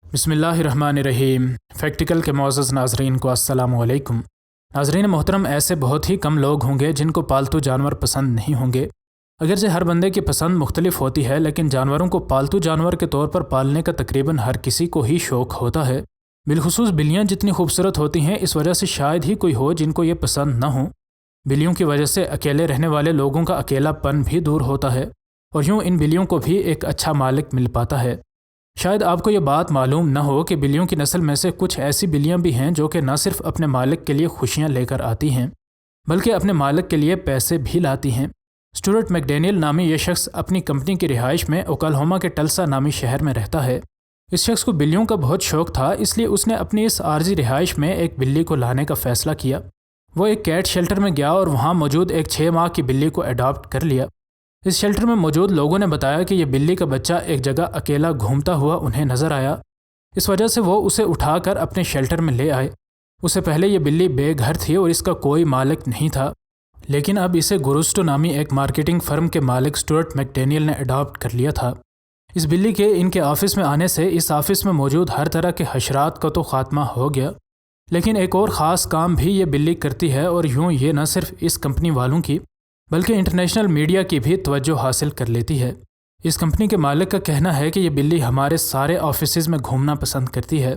بسم اللہ الرحمن الرحیم۔ فیکٹیکل کے معزز ناظرین کو السلام علیکم۔ ناظرین محترم، ایسے بہت ہی کم لوگ ہوں گے جن کو پالتو جانور پسند نہیں ہوں گے۔ اگرچہ ہر بندے کی پسند مختلف ہوتی ہے، لیکن جانوروں کو پالتو جانور کے طور پر پالنے کا تقریباً ہر کسی کو ہی شوق ہوتا ہے۔ بالخصوص بلیاں جتنی خوبصورت ہوتی ہیں، اس وجہ سے شاید ہی کوئی ہو جن کو یہ پسند نہ ہو۔ بلیوں کی وجہ سے اکیلے رہنے والے لوگوں کا اکیلا پن بھی دور ہوتا ہے، اور یوں ان بلیوں کو بھی ایک اچھا مالک مل پاتا ہے۔ شاید آپ کو یہ بات معلوم نہ ہو کہ بلیوں کی نسل میں سے کچھ ایسی بلیاں بھی ہیں جو کہ نہ صرف اپنے مالک کے لیے خوشیاں لے کر آتی ہیں، بلکہ اپنے مالک کے لیے پیسے بھی لاتی ہیں۔ اسٹورٹ میکڈینیل نامی یہ شخص اپنی کمپنی کی رہائش میں اوکلاہوما کے ٹلسا نامی شہر میں رہتا ہے۔ اس شخص کو بلیوں کا بہت شوق تھا، اس لیے اس نے اپنی اس عارضی رہائش میں ایک بلی کو لانے کا فیصلہ کیا۔ وہ ایک کیٹ شیلٹر میں گیا اور وہاں موجود ایک 6 ماہ کی بلی کو اڈاپٹ کر لیا۔ اس شیلٹر میں موجود لوگوں نے بتایا کہ یہ بلی کا بچہ ایک جگہ اکیلا گھومتا ہوا انہیں نظر آیا، اس وجہ سے وہ اسے اٹھا کر اپنے شیلٹر میں لے آئے۔ اس سے پہلے یہ بلی بے گھر تھی اور اس کا کوئی مالک نہیں تھا، لیکن اب اسے گروسٹو نامی ایک مارکیٹنگ فرم کے مالک اسٹورٹ میکڈینیل نے اڈاپٹ کر لیا تھا۔ اس بلی کے ان کے آفس میں آنے سے اس آفس میں موجود ہر طرح کے حشرات کا تو خاتمہ ہو گیا، لیکن ایک اور خاص کام بھی یہ بلی کرتی ہے، اور یوں یہ نہ صرف اس کمپنی والوں کی بلکہ انٹرنیشنل میڈیا کی بھی توجہ حاصل کر لیتی ہے۔ اس کمپنی کے مالک کا کہنا ہے کہ یہ بلی ہمارے سارے آفیسز میں گھومنا پسند کرتی ہے،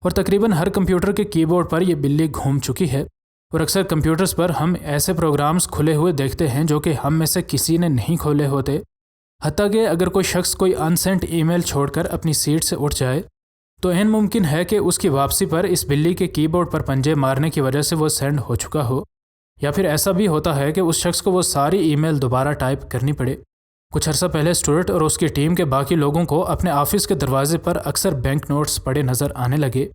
اور تقریباً ہر کمپیوٹر کے کی بورڈ پر یہ بلی گھوم چکی ہے، اور اکثر کمپیوٹرز پر ہم ایسے پروگرامز کھلے ہوئے دیکھتے ہیں جو کہ ہم میں سے کسی نے نہیں کھولے ہوتے۔ حتیٰ کہ اگر کوئی شخص کوئی انسینٹ ای میل چھوڑ کر اپنی سیٹ سے اٹھ جائے تو عین ممکن ہے کہ اس کی واپسی پر اس بلی کے کی بورڈ پر پنجے مارنے کی وجہ سے وہ سینڈ ہو چکا ہو، یا پھر ایسا بھی ہوتا ہے کہ اس شخص کو وہ ساری ای میل دوبارہ ٹائپ کرنی پڑے۔ کچھ عرصہ پہلے اسٹورٹ اور اس کی ٹیم کے باقی لوگوں کو اپنے آفس کے دروازے پر اکثر بینک نوٹس پڑے نظر آنے لگے۔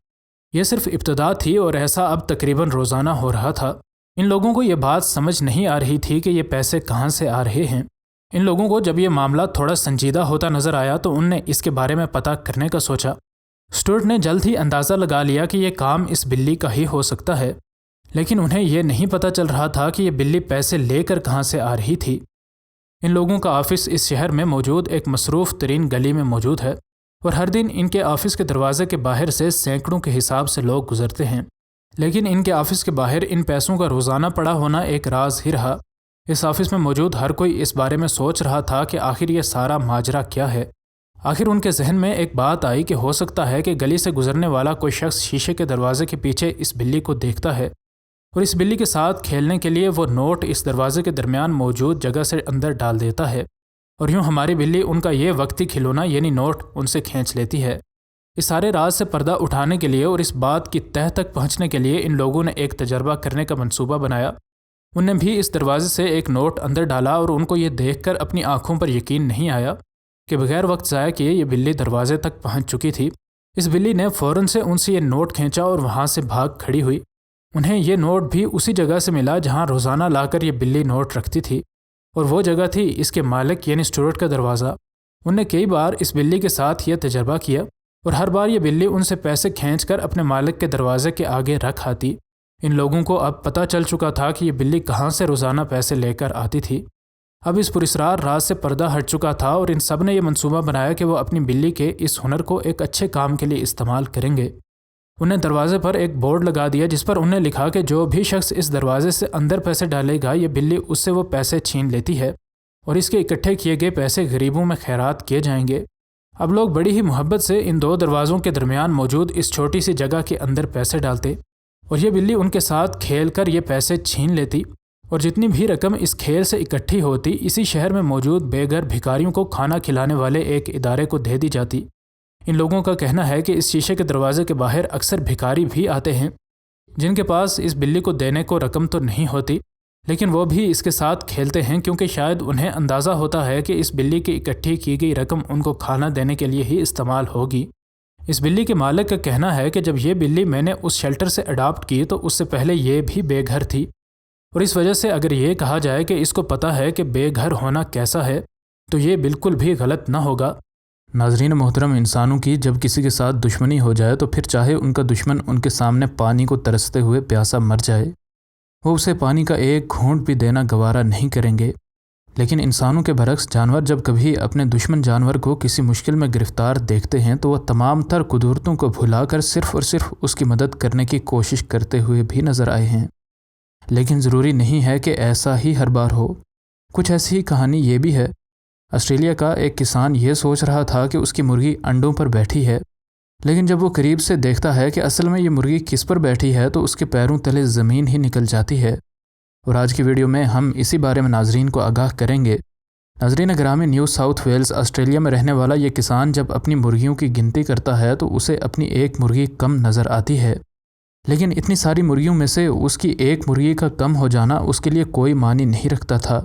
یہ صرف ابتدا تھی اور ایسا اب تقریباً روزانہ ہو رہا تھا۔ ان لوگوں کو یہ بات سمجھ نہیں آ رہی تھی کہ یہ پیسے کہاں سے آ رہے ہیں۔ ان لوگوں کو جب یہ معاملہ تھوڑا سنجیدہ ہوتا نظر آیا تو ان نے اس کے بارے میں پتہ کرنے کا سوچا۔ اسٹورٹ نے جلد ہی اندازہ لگا لیا کہ یہ کام اس بلی کا ہی ہو سکتا ہے، لیکن انہیں یہ نہیں پتہ چل رہا تھا کہ یہ بلی پیسے لے کر کہاں سے آ رہی تھی۔ ان لوگوں کا آفس اس شہر میں موجود ایک مصروف ترین گلی میں موجود ہے، اور ہر دن ان کے آفس کے دروازے کے باہر سے سینکڑوں کے حساب سے لوگ گزرتے ہیں، لیکن ان کے آفس کے باہر ان پیسوں کا روزانہ پڑا ہونا ایک راز ہی رہا۔ اس آفس میں موجود ہر کوئی اس بارے میں سوچ رہا تھا کہ آخر یہ سارا ماجرا کیا ہے۔ آخر ان کے ذہن میں ایک بات آئی کہ ہو سکتا ہے کہ گلی سے گزرنے والا کوئی شخص شیشے کے دروازے کے پیچھے اس بلی کو دیکھتا ہے، اور اس بلی کے ساتھ کھیلنے کے لیے وہ نوٹ اس دروازے کے درمیان موجود جگہ سے اندر ڈال دیتا ہے، اور یوں ہماری بلی ان کا یہ وقتی کھلونا یعنی نوٹ ان سے کھینچ لیتی ہے۔ اس سارے راز سے پردہ اٹھانے کے لیے اور اس بات کی تہہ تک پہنچنے کے لیے ان لوگوں نے ایک تجربہ کرنے کا منصوبہ بنایا۔ ان نے بھی اس دروازے سے ایک نوٹ اندر ڈالا، اور ان کو یہ دیکھ کر اپنی آنکھوں پر یقین نہیں آیا کہ بغیر وقت ضائع کیے یہ بلی دروازے تک پہنچ چکی تھی۔ اس بلی نے فوراً سے ان سے یہ نوٹ کھینچا اور وہاں سے بھاگ کھڑی ہوئی۔ انہیں یہ نوٹ بھی اسی جگہ سے ملا جہاں روزانہ لا کر یہ بلی نوٹ رکھتی تھی، اور وہ جگہ تھی اس کے مالک یعنی اسٹورٹ کا دروازہ۔ ان نے کئی بار اس بلی کے ساتھ یہ تجربہ کیا، اور ہر بار یہ بلی ان سے پیسے کھینچ کر اپنے مالک کے دروازے کے آگے رکھ آتی۔ ان لوگوں کو اب پتہ چل چکا تھا کہ یہ بلی کہاں سے روزانہ پیسے لے کر آتی تھی۔ اب اس پراسرار راز سے پردہ ہٹ چکا تھا، اور ان سب نے یہ منصوبہ بنایا کہ وہ اپنی بلی کے اس ہنر کو ایک اچھے کام کے لیے استعمال کریں گے۔ انہیں دروازے پر ایک بورڈ لگا دیا جس پر انہیں لکھا کہ جو بھی شخص اس دروازے سے اندر پیسے ڈالے گا یہ بلی اس سے وہ پیسے چھین لیتی ہے، اور اس کے اکٹھے کیے گئے پیسے غریبوں میں خیرات کیے جائیں گے۔ اب لوگ بڑی ہی محبت سے ان 2 دروازوں کے درمیان موجود اس چھوٹی سی جگہ کے اندر پیسے ڈالتے، اور یہ بلی ان کے ساتھ کھیل کر یہ پیسے چھین لیتی، اور جتنی بھی رقم اس کھیل سے اکٹھی ہوتی اسی شہر میں موجود بے گھر بھکاریوں کو کھانا کھلانے والے ایک ادارے کو دے دی جاتی۔ ان لوگوں کا کہنا ہے کہ اس شیشے کے دروازے کے باہر اکثر بھکاری بھی آتے ہیں جن کے پاس اس بلی کو دینے کو رقم تو نہیں ہوتی، لیکن وہ بھی اس کے ساتھ کھیلتے ہیں کیونکہ شاید انہیں اندازہ ہوتا ہے کہ اس بلی کی اکٹھی کی گئی رقم ان کو کھانا دینے کے لیے ہی استعمال ہوگی۔ اس بلی کے مالک کا کہنا ہے کہ جب یہ بلی میں نے اس شیلٹر سے اڈاپٹ کی تو اس سے پہلے یہ بھی بے گھر تھی، اور اس وجہ سے اگر یہ کہا جائے کہ اس کو پتہ ہے کہ بے گھر ہونا کیسا ہے تو یہ بالکل بھی غلط نہ ہوگا۔ ناظرین محترم، انسانوں کی جب کسی کے ساتھ دشمنی ہو جائے تو پھر چاہے ان کا دشمن ان کے سامنے پانی کو ترستے ہوئے پیاسا مر جائے، وہ اسے پانی کا ایک گھونٹ بھی دینا گوارا نہیں کریں گے۔ لیکن انسانوں کے برعکس جانور جب کبھی اپنے دشمن جانور کو کسی مشکل میں گرفتار دیکھتے ہیں تو وہ تمام تر قدرتوں کو بھلا کر صرف اور صرف اس کی مدد کرنے کی کوشش کرتے ہوئے بھی نظر آئے ہیں۔ لیکن ضروری نہیں ہے کہ ایسا ہی ہر بار ہو۔ کچھ ایسی ہی کہانی یہ بھی ہے۔ آسٹریلیا کا ایک کسان یہ سوچ رہا تھا کہ اس کی مرغی انڈوں پر بیٹھی ہے، لیکن جب وہ قریب سے دیکھتا ہے کہ اصل میں یہ مرغی کس پر بیٹھی ہے تو اس کے پیروں تلے زمین ہی نکل جاتی ہے۔ اور آج کی ویڈیو میں ہم اسی بارے میں ناظرین کو آگاہ کریں گے۔ ناظرین گرامی، نیو ساؤتھ ویلز آسٹریلیا میں رہنے والا یہ کسان جب اپنی مرغیوں کی گنتی کرتا ہے تو اسے اپنی ایک مرغی کم نظر آتی ہے، لیکن اتنی ساری مرغیوں میں سے اس کی ایک مرغی کا کم ہو جانا اس کے لیے کوئی معنی نہیں رکھتا تھا۔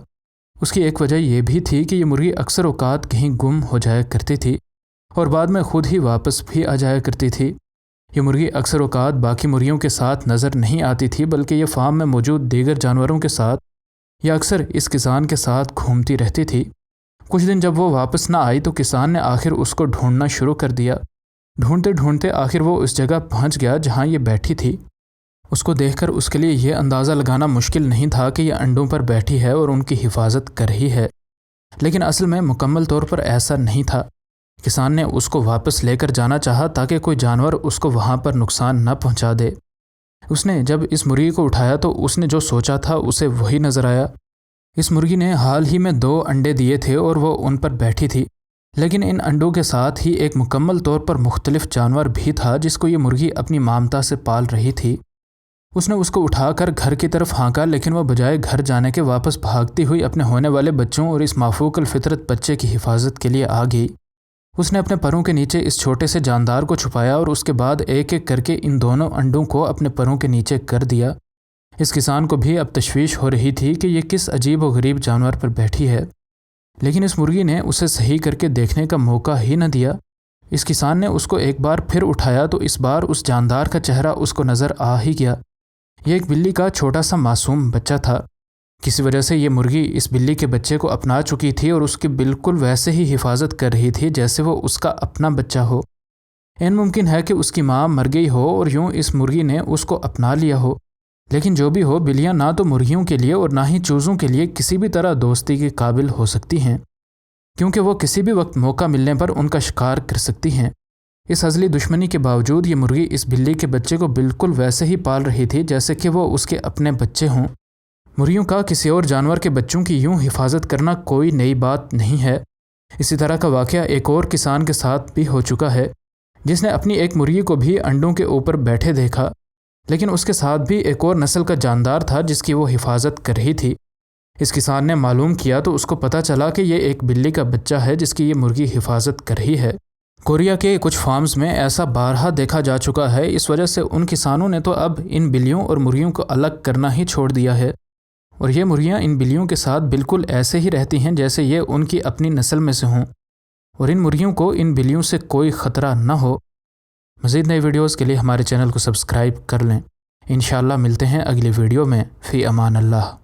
اس کی ایک وجہ یہ بھی تھی کہ یہ مرغی اکثر اوقات کہیں گم ہو جایا کرتی تھی اور بعد میں خود ہی واپس بھی آ جایا کرتی تھی۔ یہ مرغی اکثر اوقات باقی مرغیوں کے ساتھ نظر نہیں آتی تھی، بلکہ یہ فارم میں موجود دیگر جانوروں کے ساتھ یا اکثر اس کسان کے ساتھ گھومتی رہتی تھی۔ کچھ دن جب وہ واپس نہ آئی تو کسان نے آخر اس کو ڈھونڈنا شروع کر دیا۔ ڈھونڈتے ڈھونڈتے آخر وہ اس جگہ پہنچ گیا جہاں یہ بیٹھی تھی۔ اس کو دیکھ کر اس کے لیے یہ اندازہ لگانا مشکل نہیں تھا کہ یہ انڈوں پر بیٹھی ہے اور ان کی حفاظت کر رہی ہے، لیکن اصل میں مکمل طور پر ایسا نہیں تھا۔ کسان نے اس کو واپس لے کر جانا چاہا تاکہ کوئی جانور اس کو وہاں پر نقصان نہ پہنچا دے۔ اس نے جب اس مرغی کو اٹھایا تو اس نے جو سوچا تھا اسے وہی نظر آیا۔ اس مرغی نے حال ہی میں 2 انڈے دیے تھے اور وہ ان پر بیٹھی تھی، لیکن ان انڈوں کے ساتھ ہی ایک مکمل طور پر مختلف جانور بھی تھا جس کو یہ مرغی اپنی مامتا سے پال رہی تھی۔ اس نے اس کو اٹھا کر گھر کی طرف ہانکا، لیکن وہ بجائے گھر جانے کے واپس بھاگتی ہوئی اپنے ہونے والے بچوں اور اس مافوق الفطرت بچے کی حفاظت کے لیے آ گئی۔ اس نے اپنے پروں کے نیچے اس چھوٹے سے جاندار کو چھپایا اور اس کے بعد ایک ایک کر کے ان دونوں انڈوں کو اپنے پروں کے نیچے کر دیا۔ اس کسان کو بھی اب تشویش ہو رہی تھی کہ یہ کس عجیب و غریب جانور پر بیٹھی ہے، لیکن اس مرغی نے اسے صحیح کر کے دیکھنے کا موقع ہی نہ دیا۔ اس کسان نے اس کو ایک بار پھر اٹھایا تو اس بار اس جاندار کا چہرہ اس کو نظر آ ہی گیا۔ یہ ایک بلی کا چھوٹا سا معصوم بچہ تھا۔ کسی وجہ سے یہ مرغی اس بلی کے بچے کو اپنا چکی تھی اور اس کی بالکل ویسے ہی حفاظت کر رہی تھی جیسے وہ اس کا اپنا بچہ ہو۔ ممکن ہے کہ اس کی ماں مر گئی ہو اور یوں اس مرغی نے اس کو اپنا لیا ہو، لیکن جو بھی ہو، بلیاں نہ تو مرغیوں کے لیے اور نہ ہی چوزوں کے لیے کسی بھی طرح دوستی کے قابل ہو سکتی ہیں، کیونکہ وہ کسی بھی وقت موقع ملنے پر ان کا شکار کر سکتی ہیں۔ اس ازلی دشمنی کے باوجود یہ مرغی اس بلی کے بچے کو بالکل ویسے ہی پال رہی تھی جیسے کہ وہ اس کے اپنے بچے ہوں۔ مرغیوں کا کسی اور جانور کے بچوں کی یوں حفاظت کرنا کوئی نئی بات نہیں ہے۔ اسی طرح کا واقعہ ایک اور کسان کے ساتھ بھی ہو چکا ہے، جس نے اپنی ایک مرغی کو بھی انڈوں کے اوپر بیٹھے دیکھا، لیکن اس کے ساتھ بھی ایک اور نسل کا جاندار تھا جس کی وہ حفاظت کر رہی تھی۔ اس کسان نے معلوم کیا تو اس کو پتہ چلا کہ یہ ایک بلی کا بچہ ہے جس کی یہ مرغی حفاظت کر رہی ہے۔ کوریا کے کچھ فارمز میں ایسا بارہا دیکھا جا چکا ہے، اس وجہ سے ان کسانوں نے تو اب ان بلیوں اور مرغیوں کو الگ کرنا ہی چھوڑ دیا ہے، اور یہ مرغیاں ان بلیوں کے ساتھ بالکل ایسے ہی رہتی ہیں جیسے یہ ان کی اپنی نسل میں سے ہوں، اور ان مرغیوں کو ان بلیوں سے کوئی خطرہ نہ ہو۔ مزید نئی ویڈیوز کے لیے ہمارے چینل کو سبسکرائب کر لیں۔ انشاءاللہ ملتے ہیں اگلی ویڈیو میں۔ فی امان اللہ۔